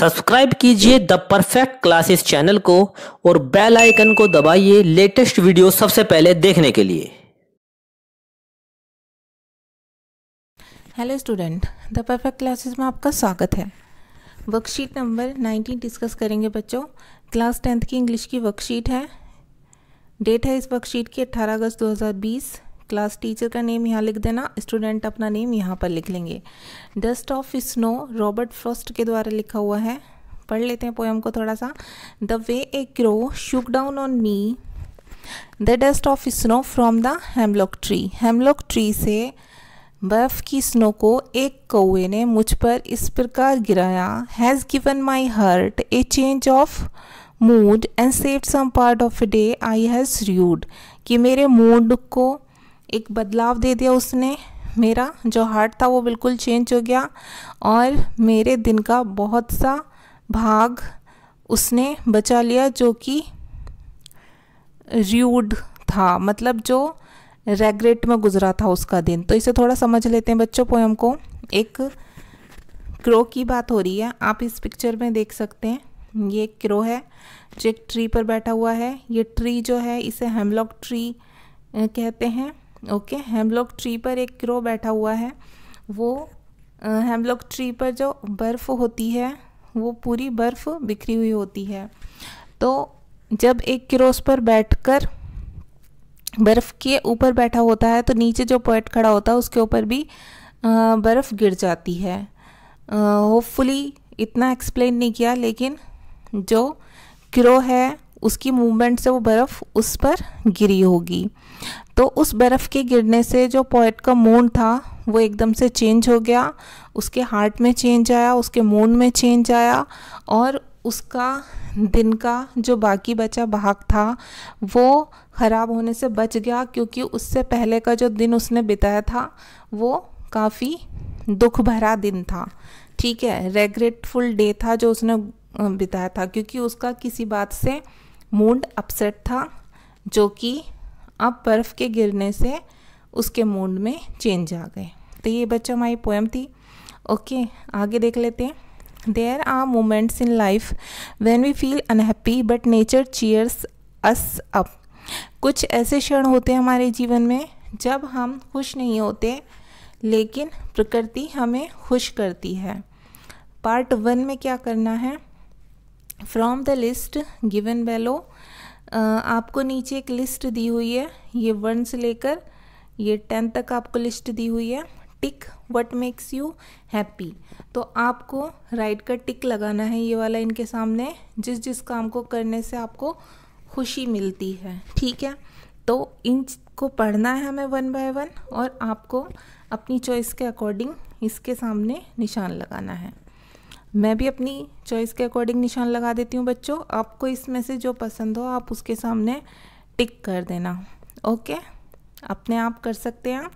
Subscribe कीजिए the perfect classes channel को और बेल आइकन को दबाइए लेटेस्ट वीडियो सबसे पहले देखने के लिए। Hello student, the perfect classes में आपका स्वागत है। वर्कशीट नंबर 19 डिस्कस करेंगे बच्चों। क्लास 10th की इंग्लिश की वर्कशीट है। डेट है इस वर्कशीट की 18 अगस्त 2020। क्लास टीचर का नेम यहाँ लिख देना, स्टूडेंट अपना नेम यहाँ पर लिख लेंगे। Dust of snow Robert Frost के द्वारा लिखा हुआ है। पढ़ लेते हैं पोएम को थोड़ा सा। The way A crow Shuk down on me the dust of snow from the hemlock tree. Hemlock tree से बर्फ की स्नो को एक कौवे ने मुझ पर इस प्रकार गिराया। Has given my heart a change of mood and saved some part of a day I has rued. कि मेरे मूड को एक बदलाव दे दिया उसने, मेरा जो हार्ट था वो बिल्कुल चेंज हो गया और मेरे दिन का बहुत सा भाग उसने बचा लिया जो कि रूड था, मतलब जो रेग्रेट में गुजरा था उसका दिन। तो इसे थोड़ा समझ लेते हैं बच्चों पोएम को। एक क्रो की बात हो रही है, आप इस पिक्चर में देख सकते हैं। ये एक क्रो है जो एक ट्री पर बैठा हुआ है। ये ट्री जो है इसे हेमलॉक ट्री कहते हैं। ओके, हेमलॉक ट्री पर एक क्रो बैठा हुआ है। वो हेमलॉक ट्री पर जो बर्फ़ होती है वो पूरी बर्फ़ बिखरी हुई होती है। तो जब एक क्रो उस पर बैठकर बर्फ़ के ऊपर बैठा होता है तो नीचे जो पोएट खड़ा होता है उसके ऊपर भी बर्फ़ गिर जाती है। होपफुली इतना एक्सप्लेन नहीं किया, लेकिन जो क्रो है उसकी मूवमेंट से वो बर्फ़ उस पर गिरी होगी। तो उस बर्फ़ के गिरने से जो पोएट का मूड था वो एकदम से चेंज हो गया। उसके हार्ट में चेंज आया, उसके मूड में चेंज आया और उसका दिन का जो बाकी बचा भाग था वो ख़राब होने से बच गया, क्योंकि उससे पहले का जो दिन उसने बिताया था वो काफ़ी दुख भरा दिन था। ठीक है, रेग्रेटफुल डे था जो उसने बिताया था, क्योंकि उसका किसी बात से मूड अपसेट था जो कि अब बर्फ़ के गिरने से उसके मूड में चेंज आ गए। तो ये बच्चों हमारी पोएम थी। ओके, आगे देख लेते हैं। There are moments in life when we feel unhappy but nature cheers us up. कुछ ऐसे क्षण होते हैं हमारे जीवन में जब हम खुश नहीं होते, लेकिन प्रकृति हमें खुश करती है। पार्ट 1 में क्या करना है, फ्रॉम द लिस्ट गिवन बेलो। आपको नीचे एक लिस्ट दी हुई है, ये 1 से लेकर ये 10 तक आपको लिस्ट दी हुई है। टिक व्हाट मेक्स यू हैप्पी। तो आपको राइट का टिक लगाना है ये वाला इनके सामने, जिस जिस काम को करने से आपको खुशी मिलती है। ठीक है, तो इनको पढ़ना है हमें 1 बाय 1 और आपको अपनी चॉइस के अकॉर्डिंग इसके सामने निशान लगाना है। मैं भी अपनी चॉइस के अकॉर्डिंग निशान लगा देती हूँ बच्चों। आपको इसमें से जो पसंद हो आप उसके सामने टिक कर देना। ओके, अपने आप कर सकते हैं आप,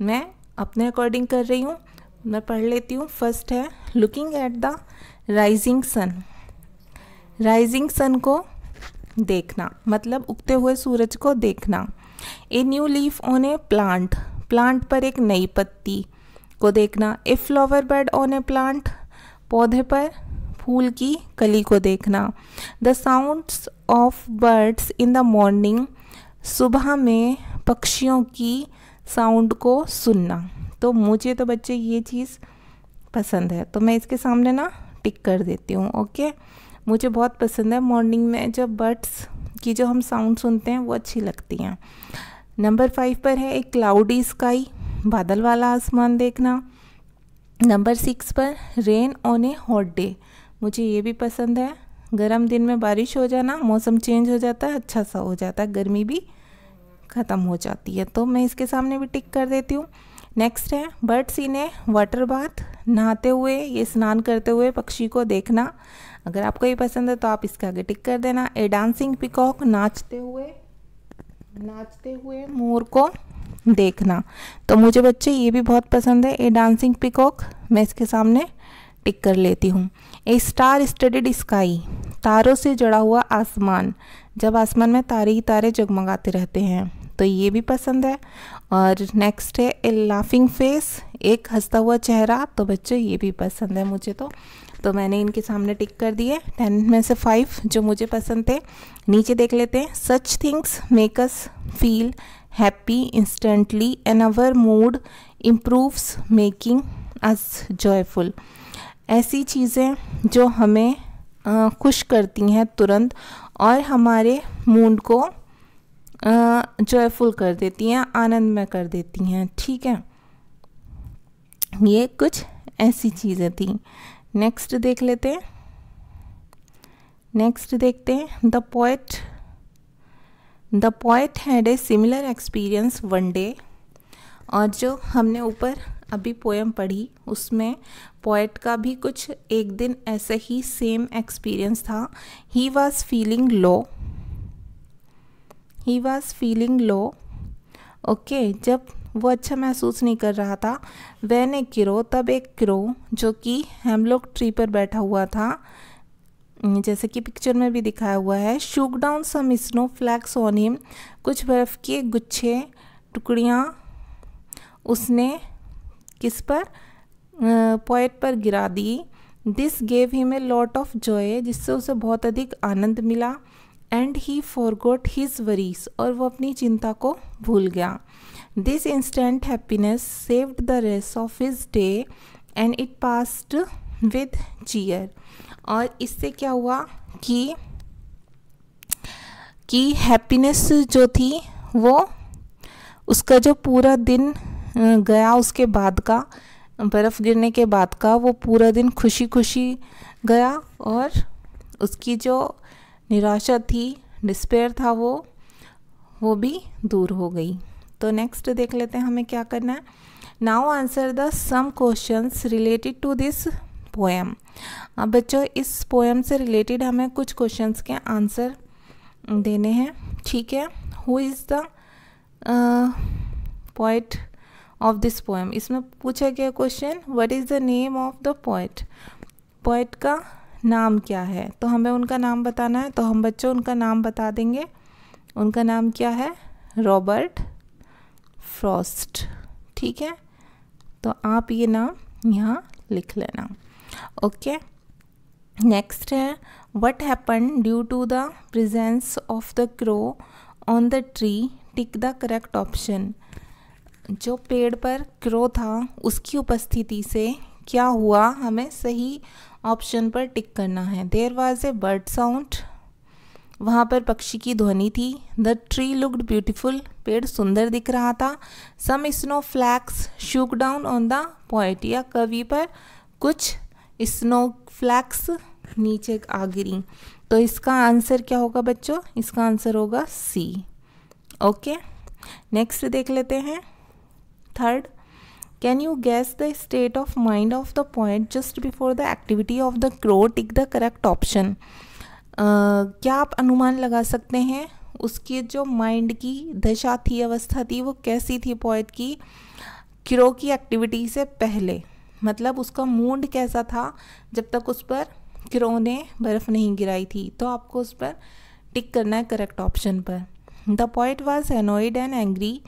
मैं अपने अकॉर्डिंग कर रही हूँ। मैं पढ़ लेती हूँ। फर्स्ट है looking at the rising sun. Rising sun को देखना मतलब उगते हुए सूरज को देखना। A new leaf on a plant, plant पर एक नई पत्ती को देखना। A flower bed on a plant, पौधे पर फूल की कली को देखना। The sounds of birds in the morning, सुबह में पक्षियों की साउंड को सुनना। तो मुझे तो बच्चे ये चीज़ पसंद है, तो मैं इसके सामने ना टिक कर देती हूँ। ओके, मुझे बहुत पसंद है मॉर्निंग में जब बर्ड्स की जो हम साउंड सुनते हैं वो अच्छी लगती हैं। नंबर 5 पर है एक क्लाउडी स्काई, बादल वाला आसमान देखना। नंबर 6 पर rain on A hot day, मुझे ये भी पसंद है। गर्म दिन में बारिश हो जाना, मौसम चेंज हो जाता है, अच्छा सा हो जाता है, गर्मी भी ख़त्म हो जाती है। तो मैं इसके सामने भी टिक कर देती हूँ। नेक्स्ट है बर्ड्स इन ए वाटर बाथ, नहाते हुए ये स्नान करते हुए पक्षी को देखना। अगर आपको ये पसंद है तो आप इसके आगे टिक कर देना। ए डांसिंग पिकॉक, नाचते हुए मोर को देखना। तो मुझे बच्चे ये भी बहुत पसंद है, ए डांसिंग पिकॉक, मैं इसके सामने टिक कर लेती हूँ। ए स्टार स्टडीड स्काई, तारों से जुड़ा हुआ आसमान, जब आसमान में तारे ही तारे जगमगाते रहते हैं तो ये भी पसंद है। और नेक्स्ट है ए लाफिंग फेस, एक हंसता हुआ चेहरा, तो बच्चों ये भी पसंद है मुझे। तो मैंने इनके सामने टिक कर दिए 10 में से 5 जो मुझे पसंद थे। नीचे देख लेते हैं, such things make us feel happy instantly and our mood improves making us joyful. ऐसी चीज़ें जो हमें खुश करती हैं तुरंत और हमारे मूड को जॉयफुल कर देती हैं, आनंदमय कर देती हैं। ठीक है, ये कुछ ऐसी चीज़ें थी। नेक्स्ट देख लेते हैं, नेक्स्ट देखते हैं, the poet had a similar experience one day. और जो हमने ऊपर अभी पोएम पढ़ी उसमें पोएट का भी कुछ एक दिन ऐसे ही सेम एक्सपीरियंस था। He was feeling low, okay, जब वो अच्छा महसूस नहीं कर रहा था। वैन ए क्रो, तब एक क्रो जो कि हेमलॉक ट्री पर बैठा हुआ था, जैसे कि पिक्चर में भी दिखाया हुआ है। Shook down some snowflakes on him, कुछ बर्फ़ के गुच्छे टुकड़ियाँ उसने किस पर, पोएट पर गिरा दी। This gave him a lot of joy, जिससे उसे बहुत अधिक आनंद मिला। And he forgot his worries, और वो अपनी चिंता को भूल गया। This instant happiness saved the rest of his day and it passed with cheer. और इससे क्या हुआ कि हैप्पीनेस जो थी वो उसका जो पूरा दिन गया, उसके बाद का बर्फ़ गिरने के बाद का वो पूरा दिन खुशी खुशी गया, और उसकी जो निराशा थी, डिस्पेयर था, वो भी दूर हो गई। तो नेक्स्ट देख लेते हैं हमें क्या करना है। Now answer the some questions related to this poem. अब बच्चों इस पोएम से रिलेटेड हमें कुछ क्वेश्चंस के आंसर देने हैं। ठीक है, who is the poet of this poem. इसमें पूछा गया question, what is the name of the poet, poet का नाम क्या है। तो हमें उनका नाम बताना है, तो हम बच्चों उनका नाम बता देंगे। उनका नाम क्या है, रॉबर्ट फ्रॉस्ट। ठीक है, तो आप ये नाम यहाँ लिख लेना। ओके, नेक्स्ट है, what happen due to the presence of the crow on the tree, tick the correct option. जो पेड़ पर क्रो था उसकी उपस्थिति से क्या हुआ, हमें सही ऑप्शन पर टिक करना है। There was a bird sound, वहाँ पर पक्षी की ध्वनि थी। द ट्री लुक्ड ब्यूटीफुल, पेड़ सुंदर दिख रहा था। Some snowflakes shook down on the poet, या कवि पर कुछ स्नो फ्लैक्स नीचे आ गिरी। तो इसका आंसर क्या होगा बच्चों, इसका आंसर होगा सी। ओके, नेक्स्ट देख लेते हैं। Third, can you gas the state of mind of the poet just before the activity of the crow, tick the correct option. क्या आप अनुमान लगा सकते हैं उसकी जो माइंड की दशा थी, अवस्था थी, वो कैसी थी पोएट की क्रो की एक्टिविटी से पहले, मतलब उसका मूड कैसा था जब तक उस पर क्रो ने बर्फ़ नहीं गिराई थी। तो आपको उस पर टिक करना है करेक्ट ऑप्शन पर। The poet was annoyed and angry,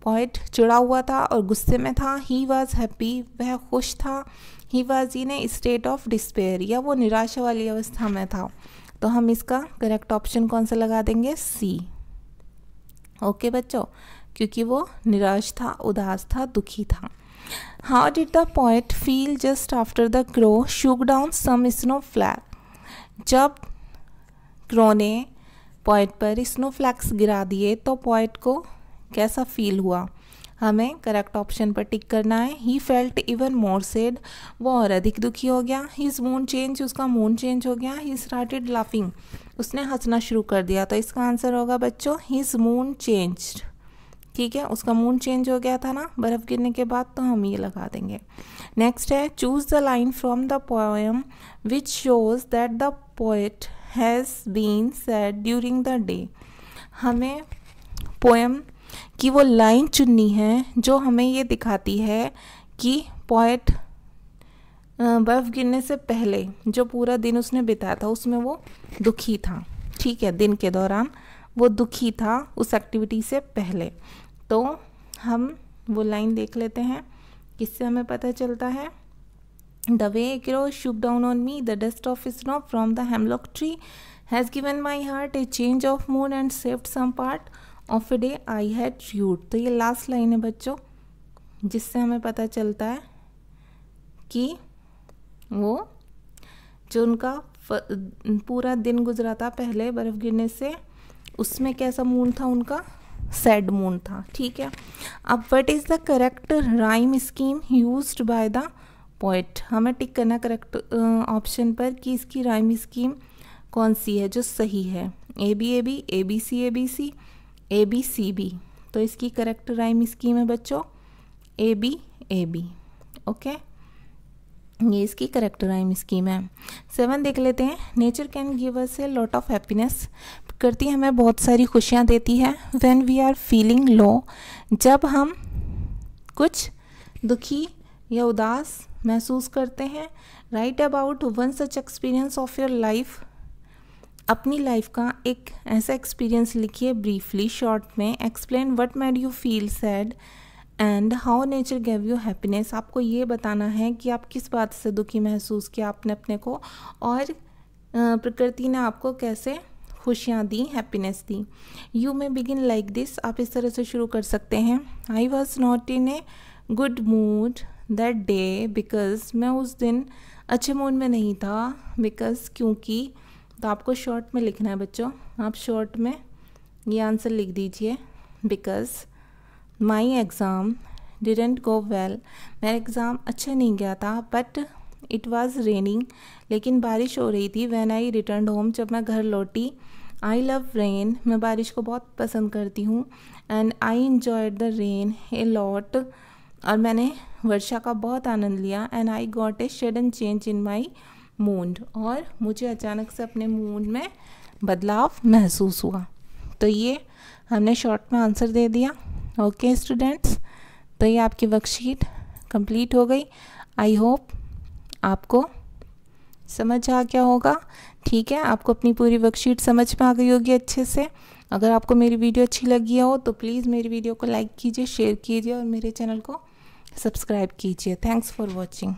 poet चिड़ा हुआ था और गुस्से में था। ही वॉज हैप्पी, वह खुश था। He was in A state of despair, या वो निराशा वाली अवस्था में था। तो हम इसका करेक्ट ऑप्शन कौन सा लगा देंगे, सी। ओके बच्चों, क्योंकि वो निराश था, उदास था, दुखी था। How did the poet feel just after the crow shook down some snowflake, जब क्रो ने पोएट पर स्नो फ्लैक्स गिरा दिए तो पोएट को कैसा फील हुआ, हमें करेक्ट ऑप्शन पर टिक करना है। He felt even more sad, वो और अधिक दुखी हो गया। हिज मूड चेंज, उसका मूड चेंज हो गया। ही स्टार्टेड लाफिंग, उसने हंसना शुरू कर दिया। तो इसका आंसर होगा बच्चों हिज मूड चेंज्ड। ठीक है, उसका मूड चेंज हो गया था ना बर्फ़ गिरने के बाद, तो हम ये लगा देंगे। नेक्स्ट है, choose the line from the poem which shows that the poet has been sad during the day. हमें पोएम कि वो लाइन चुननी है जो हमें ये दिखाती है कि पोएट बर्फ़ गिरने से पहले जो पूरा दिन उसने बिताया था उसमें वो दुखी था। ठीक है, दिन के दौरान वो दुखी था उस एक्टिविटी से पहले। तो हम वो लाइन देख लेते हैं, किससे हमें पता चलता है। The way a crow shook down on me the dust of snow from the hemlock tree has given my heart a change of mood and saved some part of a day I had rued। तो ये last line है बच्चों, जिससे हमें पता चलता है कि वो जो उनका पूरा दिन गुजरा था पहले बर्फ़ गिरने से, उसमें कैसा मूड था उनका, सैड मूड था। ठीक है, अब what is the correct rhyme scheme used by the poet. हमें टिक करना करेक्ट ऑप्शन पर कि इसकी राइम स्कीम कौन सी है जो सही है। A b a b, a b c a b c, a b c b. तो इसकी करेक्ट राइम स्कीम है बच्चों a b a b. Okay, ये इसकी करेक्ट राइम स्कीम है। 7 देख लेते हैं। Nature can give us a lot of happiness. प्रकृति हमें बहुत सारी खुशियाँ देती है। When we are feeling low, जब हम कुछ दुखी या उदास महसूस करते हैं। Write about one such experience of your life. अपनी लाइफ का एक ऐसा एक्सपीरियंस लिखिए ब्रीफली, शॉर्ट में। Explain what made you feel sad and how nature gave you happiness. आपको ये बताना है कि आप किस बात से दुखी महसूस किया आपने अपने को, और प्रकृति ने आपको कैसे खुशियाँ दी, हैप्पीनेस दी। You may begin like this. आप इस तरह से शुरू कर सकते हैं। I was not in a good mood that day because. मैं उस दिन अच्छे मूड में नहीं था, बिकॉज क्योंकि। तो आपको शॉर्ट में लिखना है बच्चों, आप शॉर्ट में ये आंसर लिख दीजिए। Because my exam didn't go well. मेरा एग्ज़ाम अच्छा नहीं गया था। बट इट वॉज़ रेनिंग, लेकिन बारिश हो रही थी। व्हेन आई रिटर्न होम, जब मैं घर लौटी। आई लव रेन, मैं बारिश को बहुत पसंद करती हूँ। And I enjoyed the rain a lot, और मैंने वर्षा का बहुत आनंद लिया। And I got a sudden change in my mood, और मुझे अचानक से अपने मूड में बदलाव महसूस हुआ। तो ये हमने शॉर्ट में आंसर दे दिया। ओके स्टूडेंट्स, तो ये आपकी वर्कशीट कंप्लीट हो गई। आई होप आपको समझ आ गया होगा। ठीक है, आपको अपनी पूरी वर्कशीट समझ में आ गई होगी अच्छे से। अगर आपको मेरी वीडियो अच्छी लगी हो तो प्लीज़ मेरी वीडियो को लाइक कीजिए, शेयर कीजिए और मेरे चैनल को सब्सक्राइब कीजिए। Thanks for watching.